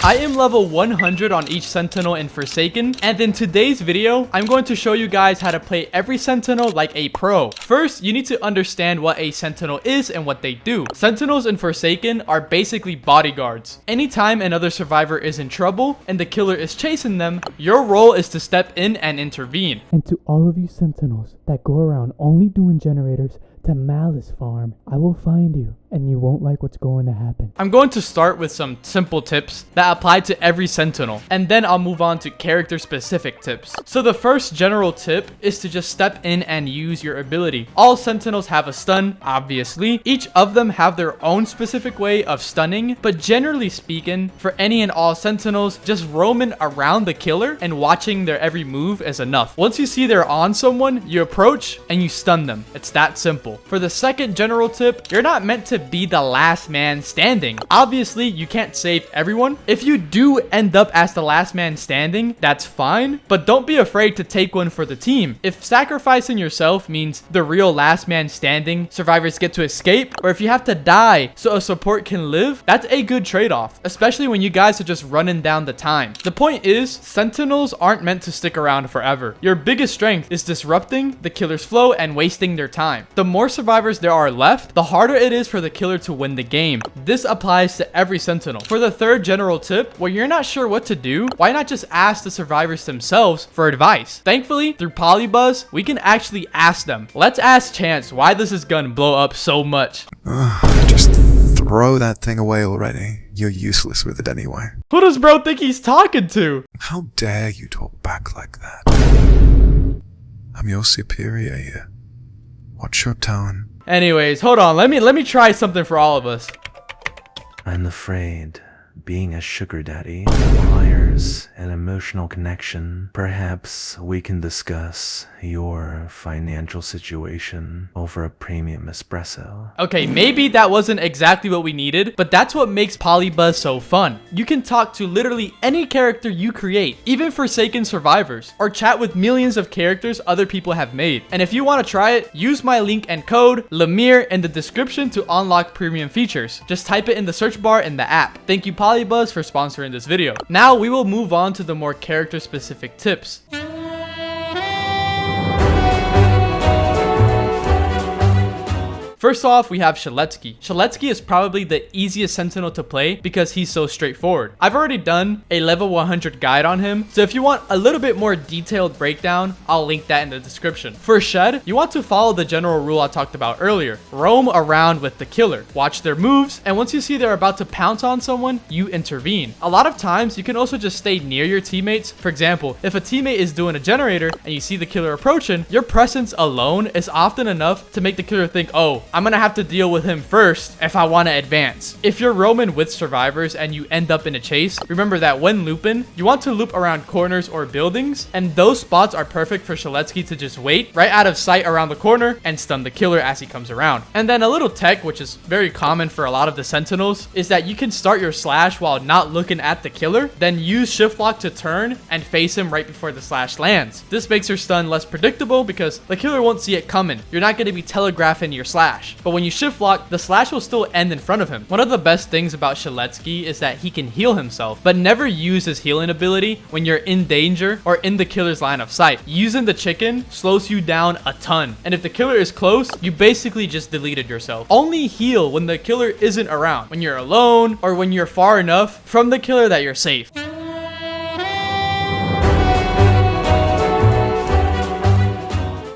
I am level 100 on each Sentinel in Forsaken, and in today's video, I'm going to show you guys how to play every Sentinel like a pro. First, you need to understand what a Sentinel is and what they do. Sentinels in Forsaken are basically bodyguards. Anytime another survivor is in trouble and the killer is chasing them, your role is to step in and intervene. And to all of you Sentinels that go around only doing generators to Malice Farm, I will find you and you won't like what's going to happen. I'm going to start with some simple tips that apply to every Sentinel, and then I'll move on to character specific tips. So the first general tip is to just step in and use your ability. All Sentinels have a stun, obviously. Each of them have their own specific way of stunning, but generally speaking, for any and all Sentinels, just roaming around the killer and watching their every move is enough. Once you see they're on someone, you approach and you stun them. It's that simple. For the second general tip, you're not meant to be the last man standing. Obviously, you can't save everyone. If you do end up as the last man standing, that's fine, but don't be afraid to take one for the team. If sacrificing yourself means the real last man standing survivors get to escape, or if you have to die so a support can live, that's a good trade-off, especially when you guys are just running down the time. The point is, Sentinels aren't meant to stick around forever. Your biggest strength is disrupting the killer's flow and wasting their time. The more survivors there are left, the harder it is for the killer to win the game. This applies to every Sentinel. For the third general tip, where you're not sure what to do, why not just ask the survivors themselves for advice? Thankfully, through Polybuzz, we can actually ask them. Let's ask Chance why does his gun blow up so much? Just throw that thing away already. You're useless with it anyway. Who does bro think he's talking to? How dare you talk back like that? I'm your superior here. Watch your tone. Anyways, hold on. Let me try something for all of us. I'm afraid being a sugar daddy requires an emotional connection. Perhaps we can discuss your financial situation over a premium espresso. Okay, maybe that wasn't exactly what we needed, but that's what makes Polybuzz so fun. You can talk to literally any character you create, even Forsaken survivors, or chat with millions of characters other people have made. And if you want to try it, use my link and code Lemire in the description to unlock premium features. Just type it in the search bar in the app. Thank you Polybuzz for sponsoring this video. Now we will move on to the more character specific tips. First off, we have Shaletsky. Shaletsky is probably the easiest Sentinel to play because he's so straightforward. I've already done a level 100 guide on him, so if you want a little bit more detailed breakdown, I'll link that in the description. For Shed, you want to follow the general rule I talked about earlier. Roam around with the killer, watch their moves, and once you see they're about to pounce on someone, you intervene. A lot of times, you can also just stay near your teammates. For example, if a teammate is doing a generator and you see the killer approaching, your presence alone is often enough to make the killer think, oh, I'm gonna have to deal with him first if I want to advance. If you're roaming with survivors and you end up in a chase, remember that when looping, you want to loop around corners or buildings, and those spots are perfect for Shaletsky to just wait right out of sight around the corner and stun the killer as he comes around. And then a little tech, which is very common for a lot of the Sentinels, is that you can start your slash while not looking at the killer, then use shift lock to turn and face him right before the slash lands. This makes your stun less predictable because the killer won't see it coming. You're not going to be telegraphing your slash. But when you shift lock, the slash will still end in front of him. One of the best things about Shaletsky is that he can heal himself, but never use his healing ability when you're in danger or in the killer's line of sight. Using the chicken slows you down a ton, and if the killer is close, you basically just deleted yourself. Only heal when the killer isn't around, when you're alone, or when you're far enough from the killer that you're safe.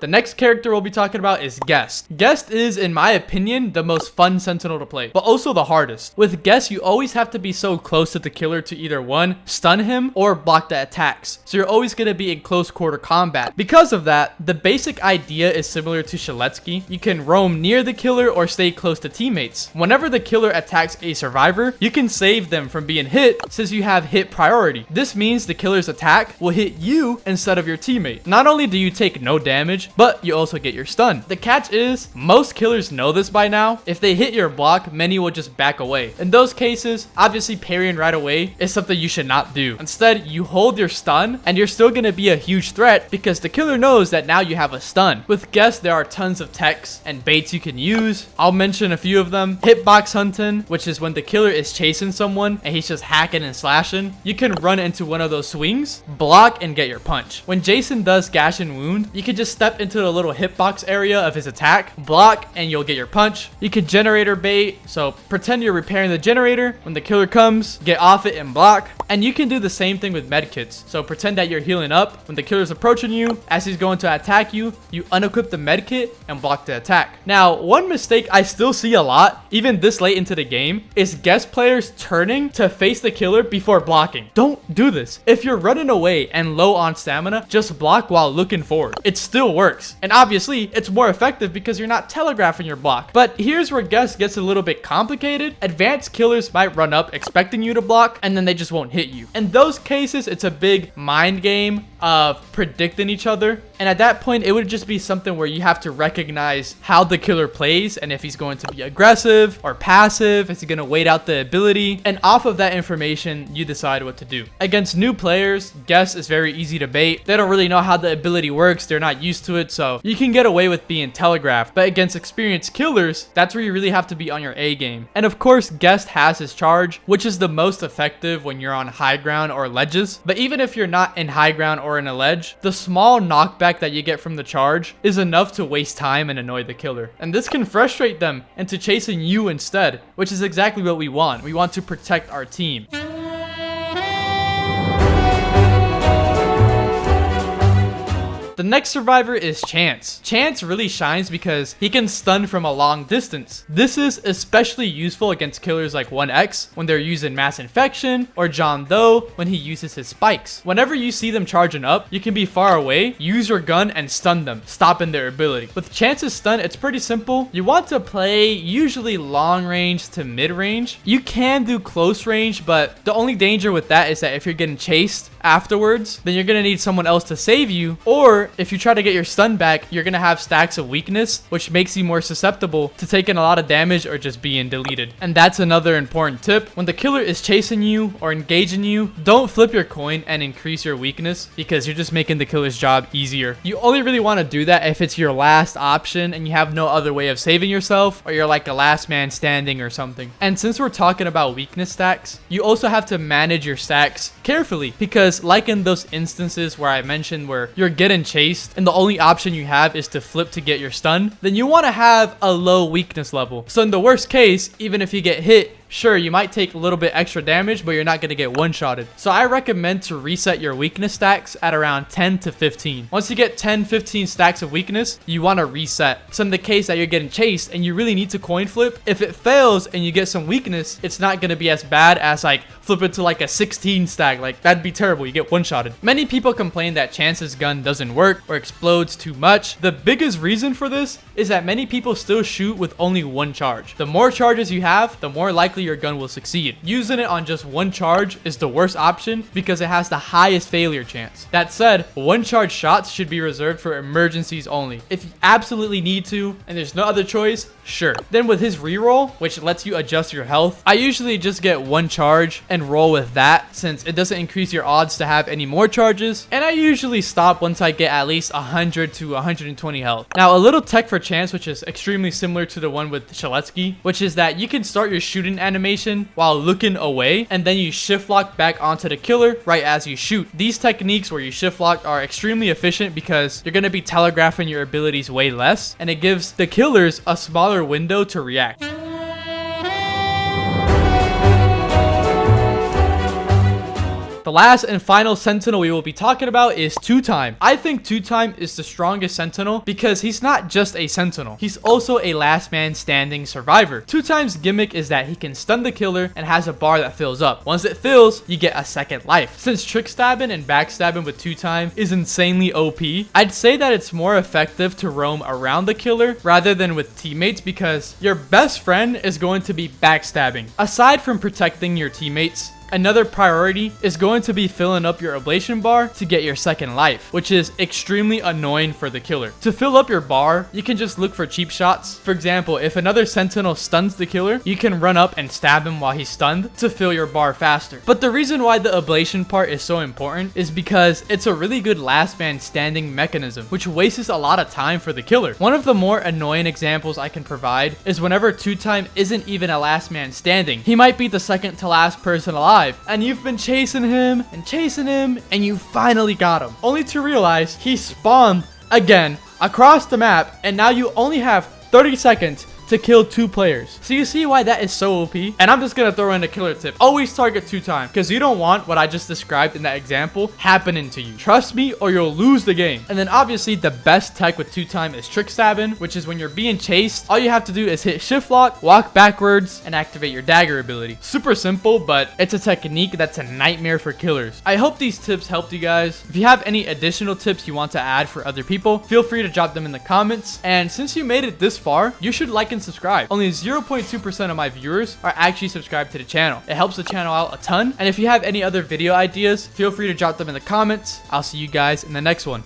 The next character we'll be talking about is Guest. Guest is, in my opinion, the most fun Sentinel to play, but also the hardest. With Guest, you always have to be so close to the killer to either one, stun him, or block the attacks. So you're always going to be in close quarter combat. Because of that, the basic idea is similar to Shaletsky. You can roam near the killer or stay close to teammates. Whenever the killer attacks a survivor, you can save them from being hit since you have hit priority. This means the killer's attack will hit you instead of your teammate. Not only do you take no damage, damage, but you also get your stun. The catch is, most killers know this by now. If they hit your block, many will just back away. In those cases, obviously parrying right away is something you should not do. Instead, you hold your stun and you're still going to be a huge threat because the killer knows that now you have a stun. With Guess, there are tons of techs and baits you can use. I'll mention a few of them. Hitbox hunting, which is when the killer is chasing someone and he's just hacking and slashing. You can run into one of those swings, block, and get your punch. When Jason does gash and wound, you can just step into the little hitbox area of his attack, block, and you'll get your punch. You can generator bait, so pretend you're repairing the generator. When the killer comes, get off it and block. And you can do the same thing with medkits. So pretend that you're healing up. When the killer's approaching you, as he's going to attack you, you unequip the medkit and block the attack. Now, one mistake I still see a lot, even this late into the game, is Guest players turning to face the killer before blocking. Don't do this. If you're running away and low on stamina, just block while looking forward. It still works. And obviously, it's more effective because you're not telegraphing your block. But here's where Guest gets a little bit complicated. Advanced killers might run up expecting you to block, and then they just won't hit you. In those cases, it's a big mind game of predicting each other. And at that point, it would just be something where you have to recognize how the killer plays and if he's going to be aggressive or passive, is he going to wait out the ability? And off of that information, you decide what to do. Against new players, Guess is very easy to bait. They don't really know how the ability works. They're not used to it, so you can get away with being telegraphed. But against experienced killers, that's where you really have to be on your A game. And of course, Guest has his charge, which is the most effective when you're on high ground or ledges. But even if you're not in high ground or in a ledge, the small knockback that you get from the charge is enough to waste time and annoy the killer. And this can frustrate them into chasing you instead, which is exactly what we want. We want to protect our team. The next survivor is Chance. Chance really shines because he can stun from a long distance. This is especially useful against killers like 1X when they're using Mass Infection, or John Doe when he uses his spikes. Whenever you see them charging up, you can be far away, use your gun and stun them, stopping their ability. With Chance's stun, it's pretty simple. You want to play usually long range to mid range. You can do close range, but the only danger with that is that if you're getting chased afterwards, then you're gonna need someone else to save you, or if you try to get your stun back, you're gonna have stacks of weakness, which makes you more susceptible to taking a lot of damage or just being deleted. And that's another important tip. When the killer is chasing you or engaging you, don't flip your coin and increase your weakness, because you're just making the killer's job easier. You only really want to do that if it's your last option and you have no other way of saving yourself, or you're like a last man standing or something. And since we're talking about weakness stacks, you also have to manage your stacks carefully, because like in those instances where I mentioned where you're getting chased and the only option you have is to flip to get your stun, then you want to have a low weakness level. So in the worst case, even if you get hit, sure, you might take a little bit extra damage, but you're not going to get one-shotted. So I recommend to reset your weakness stacks at around 10 to 15. Once you get 10, 15 stacks of weakness, you want to reset. So in the case that you're getting chased and you really need to coin flip, if it fails and you get some weakness, it's not going to be as bad as like flip it to like a 16 stack. Like that'd be terrible. You get one-shotted. Many people complain that Chance's gun doesn't work or explodes too much. The biggest reason for this is that many people still shoot with only one charge. The more charges you have, the more likely your gun will succeed. Using it on just one charge is the worst option because it has the highest failure chance. That said, one charge shots should be reserved for emergencies only. If you absolutely need to and there's no other choice, sure. Then with his reroll, which lets you adjust your health, I usually just get one charge and roll with that, since it doesn't increase your odds to have any more charges. And I usually stop once I get at least 100 to 120 health. Now, a little tech for Chance, which is extremely similar to the one with Shaletsky, which is that you can start your shooting animation while looking away, and then you shift lock back onto the killer right as you shoot. These techniques where you shift lock are extremely efficient because you're going to be telegraphing your abilities way less, and it gives the killers a smaller window to react. The last and final Sentinel we will be talking about is 2-Time. I think 2-Time is the strongest Sentinel because he's not just a Sentinel. He's also a last man standing survivor. 2-Time's gimmick is that he can stun the killer and has a bar that fills up. Once it fills, you get a second life. Since trick stabbing and backstabbing with 2-Time is insanely OP, I'd say that it's more effective to roam around the killer rather than with teammates, because your best friend is going to be backstabbing. Aside from protecting your teammates, Another priority is going to be filling up your ablation bar to get your second life, which is extremely annoying for the killer. To fill up your bar, you can just look for cheap shots. For example, if another sentinel stuns the killer, you can run up and stab him while he's stunned to fill your bar faster. But the reason why the ablation part is so important is because it's a really good last man standing mechanism, which wastes a lot of time for the killer. One of the more annoying examples I can provide is whenever 2-time isn't even a last man standing. He might be the second to last person alive, and you've been chasing him, and you finally got him, only to realize he spawned again across the map, and now you only have 30 seconds to kill 2 players. So you see why that is so OP. And I'm just gonna throw in a killer tip. Always target 2-time, because you don't want what I just described in that example happening to you. Trust me, or you'll lose the game. And then obviously the best tech with 2-time is trick stabbing, which is when you're being chased, all you have to do is hit shift lock, walk backwards, and activate your dagger ability. Super simple, but it's a technique that's a nightmare for killers. I hope these tips helped you guys. If you have any additional tips you want to add for other people, feel free to drop them in the comments. And since you made it this far, you should like and subscribe. Only 0.2% of my viewers are actually subscribed to the channel. It helps the channel out a ton. And if you have any other video ideas, feel free to drop them in the comments. I'll see you guys in the next one.